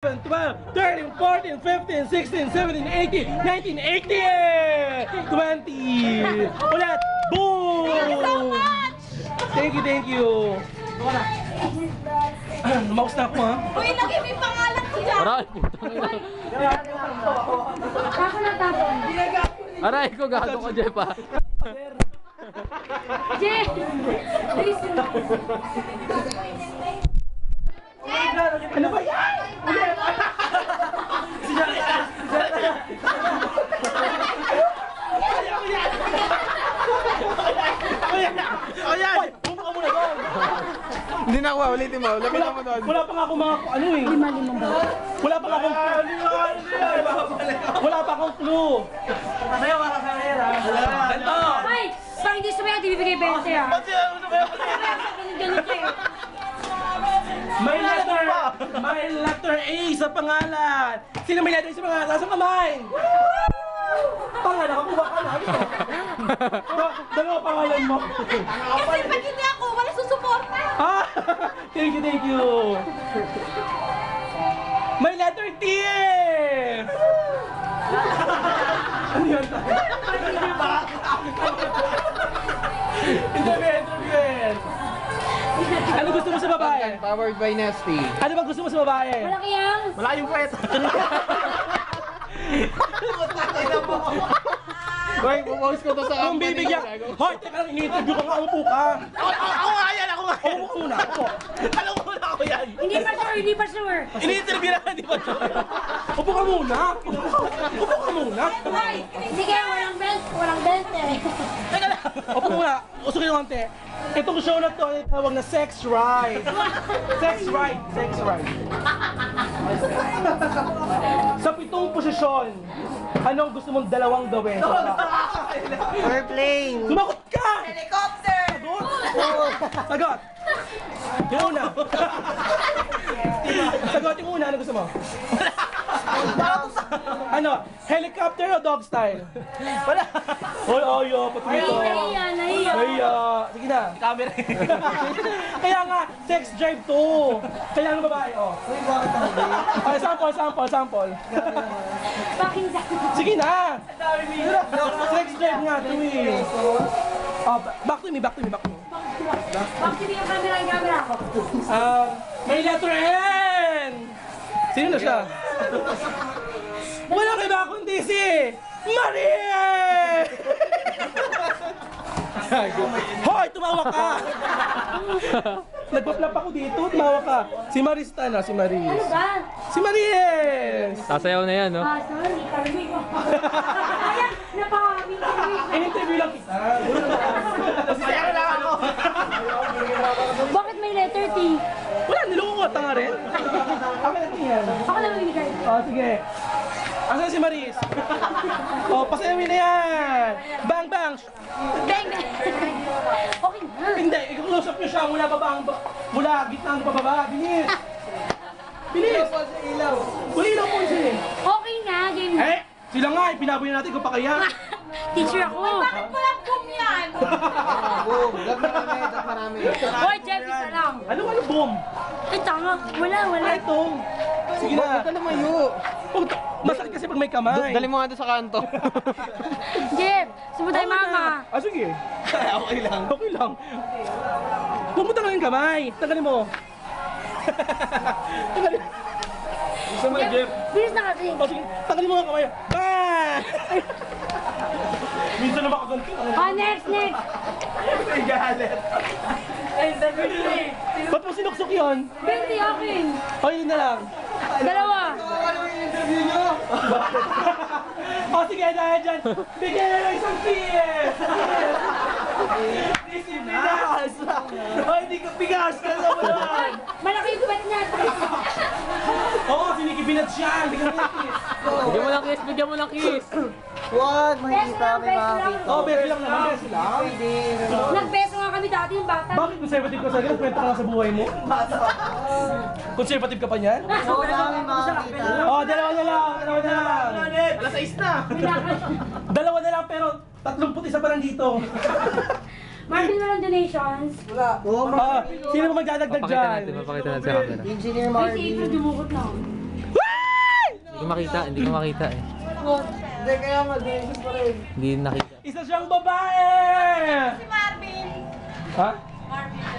12, 13, 14, 15, 16, 17, 18, 19, 80! 20! Ulit! Boom! Thank you so much! Thank you. Mouse na ako ha. Uy, lagi may pangalan ko dyan! Aray, Kako na tapon. aray ko gago ko, Jeff ha. Jeff! Ano ba yan? Ayan! Bumpa mo na doon! Hindi na ako, ulitin mo. Lapit mo doon. Wala pa nga akong mga ano eh. Lima-limang ba? Wala pa nga akong... Wala pa akong clue. Masaya para sa hera. Ganto! Ay! Pag hindi sumayaw, di bibigay 20 ah. Ganun kayo. May letter A sa pangalan. Sino may letter A sa pangalan? Taas ang kamay. Pangalan, nakakuha ka na. Dalawa pangalan mo. Kasi pag hindi ako, wala susuporta. Ah, thank you. May letter T. Ano yun? Hindi, may letter B. Ano gusto mo sa babae? Powered by Nasty. Ano ba gusto mo sa babae? Malaki yan. Malayong puwet. Hoy, pupost ko to sa Kung company. bibigyan. Hoy, teka lang, ini-interview ka nga, umupo ka. Ako nga yan, ako nga. Umupo ka muna, ako. Alam mo na ako yan. Hindi pa sure. Ini-interview na, hindi pa sure. Upo ka muna. Upo ka muna. Ay, sige, walang belt eh. Teka lang. Upo muna. Usukin ng konti. Itong show na to ay tawag na Sex Ride. Sex Ride. Sex Ride. Sa 7 posisyon, anong gusto mong dalawang gawin? Airplane. Sumagot ka! Helicopter! Sagot! Yung una. Sagot yung una. Ano gusto mo? Ano? Helicopter o dog style? Wala. Hoy, ayo. Patuloy to. Nahiya. Nahiya. Sige na. Camera. Kaya nga, sex drive to. Kaya nga babae, oh. Ay, sample. Sige na. Sex drive nga to eh. Oh, back to me. Bakit yung camera? May letter N! Sino na siya? Walang iba kundi si Marie! Hoy, tumawa ka! Nagpa-flap ako dito, tumawa ka. Si Marista na, si Maris. Ano ba? Si Maries! Sasayaw na yan, no? Sorry, kami ko. Kaya, napakami. In-interview lang kita. Sayang lang ako. Bakit may letter T? Wala, niloko ko, tanga rin. Ako na yan. Ako lang mamimigay. Oh, sige. Asan si Maris? Oh, pasayamin na yan. Bang, bang. Bang! Okay na. Hindi, i-close up nyo siya mula gitna ng pababa. Bilis. Bilis. Wala ilaw po siya eh. Okay na, game na. Eh, sila nga, pinaboy natin kung pa kaya. Teacher ako. Bakit walang boom yan? Boom. Lag marami. Hoy, Jeff, isa lang. Ano boom? Ay, tanga. Wala. Ito. Sige na. Huwag ka lumayo. Masakit kasi pag may kamay. Dali mo nga doon sa kanto. Jeff, sumunod tayo Oo na. mama. Ah, sige. Okay lang. Pumunta lang yung kamay. Tagalin mo. Tagalin. Gusto mo, Jeff? Bilis na kasi. O sige, tagalin mo nga kamay. Bang! Minsan na makaganto. Next. Ay, galit. Ba't mo sinuksok yun? 20 akin. O, yun na lang. Dalawa. O, sige, dahil dyan. Bigyan na lang isang PS! Bigas! O, hindi ko bigas! Kala mo Ay, naman! malaki yung bet niya. Oo, sinikibinat siya! Bigyan mo ng kiss! Bigyan mo ng kiss. Huwag, Best makikita lang, may best makakita. lang. Oo, beso lang naman, beso lang. Nagbeso nga kami dati yung bata. Bakit conservative ka sa akin? Kwenta ka lang sa buhay mo? Conservative ka pa niyan? Huwag na may makakita. Oo, dalawa na lang! Alas 6 na! Dalawa na lang pero 31 pa lang dito. Martin, walang donations. Sino ba magdadagdag Papakita dyan? natin sa camera. Engineer Ay, si Marvin. April dumukot na. ko makita, hindi ko makita eh. Hindi, kaya nga, Dennis pa rin. Hindi nakita. Isa siyang babae! Si Marvin. Ha?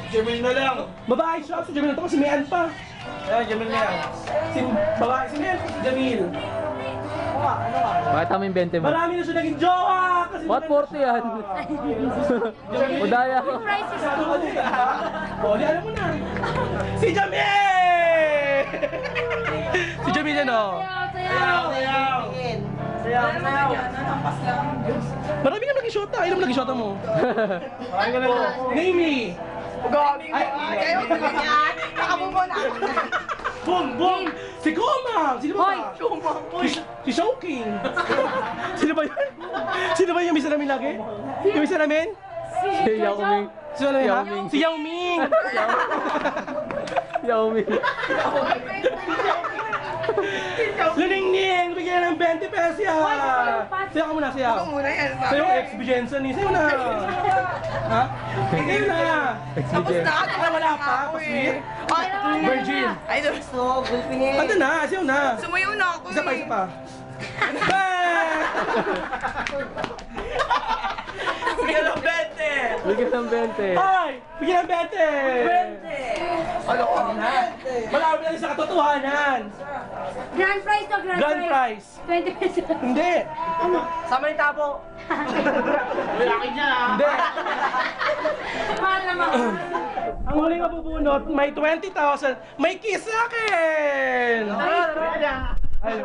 Jamil na lang. Babae siya. Si Jamil na to kasi may an pa. Jamil na yan. Si babae, si Mel, si Jamil. Bakit kami yung 20 mo? Marami na siya naging jowa! Kasi What 40 yan? Udaya ko. Prices. O, di alam mo na. Si Jamil! Si Jamil yan o. Sayaw. Sayaw. Marami ka naging shota. Ilan mo naging shota mo? Name me. Kayo ka ganyan. Nakabubona ako. Boom! Boom! Si Kumang! Sino ba? Hoy! Si Showking! Sino ba yun? Sino ba yung may salamin lagi? Yung may salamin? Si Yao Ming. Si salamin ha? Yao Ming. Si Yao Ming! Yao Ming. Luningning! Bigyan ng 20 pesos yan! Sayaw ka muna, sayaw. Ako muna yan. Sayaw yung ex-Jensen eh. Sayaw na! Ha? Sayaw na! Tapos na ako. Ay, wala pa. eh. Virgin! Ay, gusto ko. Gulpingin. Ando na, sayaw na! Sumayaw na ako Isa pa, isa pa. Bang! Bigyan ng 20! Bigyan ng 20. Ay! Bigyan ng 20! Ano ko na? Malapit na rin sa katotohanan! Grand prize to, Grand prize! 20 pesos. Hindi! Sa may tabo. Hindi! Mahal naman. Ang huling mabubunot, may 20,000. May kiss sa akin! Ay,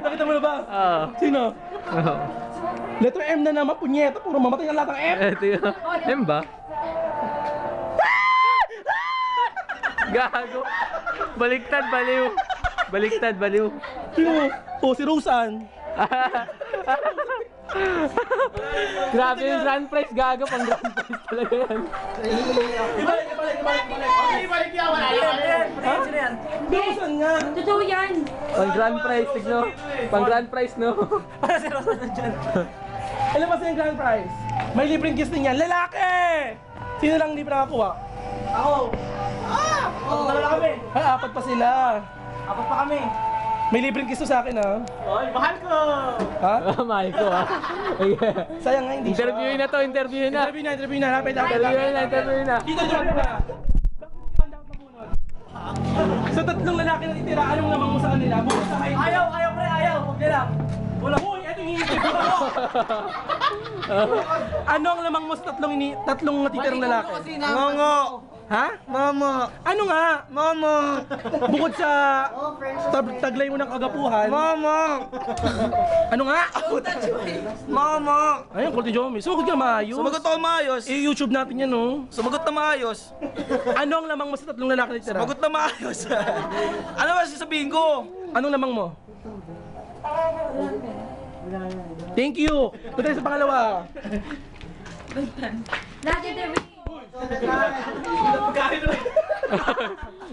nakita mo na ba? Oo. Sino? Oo. Letter M na naman, punyeta. Puro mamatay ang lahat ng M. Ito yun. M ba? Gago. Baliktad, baliw. Baliktad, baliw. Sino? Oh, si Roseanne. Grabe yung grand prize, gago. Pang grand prize talaga yan. Ibalik yan, wala yan. Roseanne nga. Totoo yan. Pang grand prize, tigno. Pang grand prize, no? Para si Roseanne dyan. Alam mo sa yung grand prize? May libreng kiss din yan. Lalaki! Sino lang hindi pa nakakuha? Ako. Dalawa kami. Ay, apat pa sila. Apat pa kami. May libreng kiss to sa akin, ha? Oy, mahal ko! Ha? Mahal ko, ha? Sayang nga, hindi siya. Interviewin na to, interviewin na. Interview na. Lapit. Interviewin na, interviewin na. Dito, dyan na. Sa tatlong lalaki na titira, anong lamang mo sa kanila? Bukod sa height. Ayaw, pre, ayaw. Huwag nila. Wala. Uy, ito yung hinihintay ko. Ano ang lamang mo sa tatlong natitirang lalaki? Ngongo. Ha? Momo. Ano nga? Momo. Bukod sa taglay mo ng kagapuhan. Momo. Ano nga? Momo. Ayun, Kulti Jomi. Sumagot ka maayos. Sumagot ako maayos. I-YouTube natin yan, no? Sumagot na maayos. Ano ang lamang mo sa tatlong lalaki na titira? Sumagot na maayos. Ano ba sasabihin ko? Anong lamang mo? Thank you! Doon tayo sa pangalawa. Lahat interview.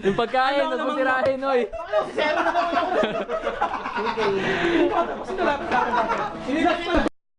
Yung pagkain, Ano huwag mo naman tirahin, oy. Sino lapit sa akin?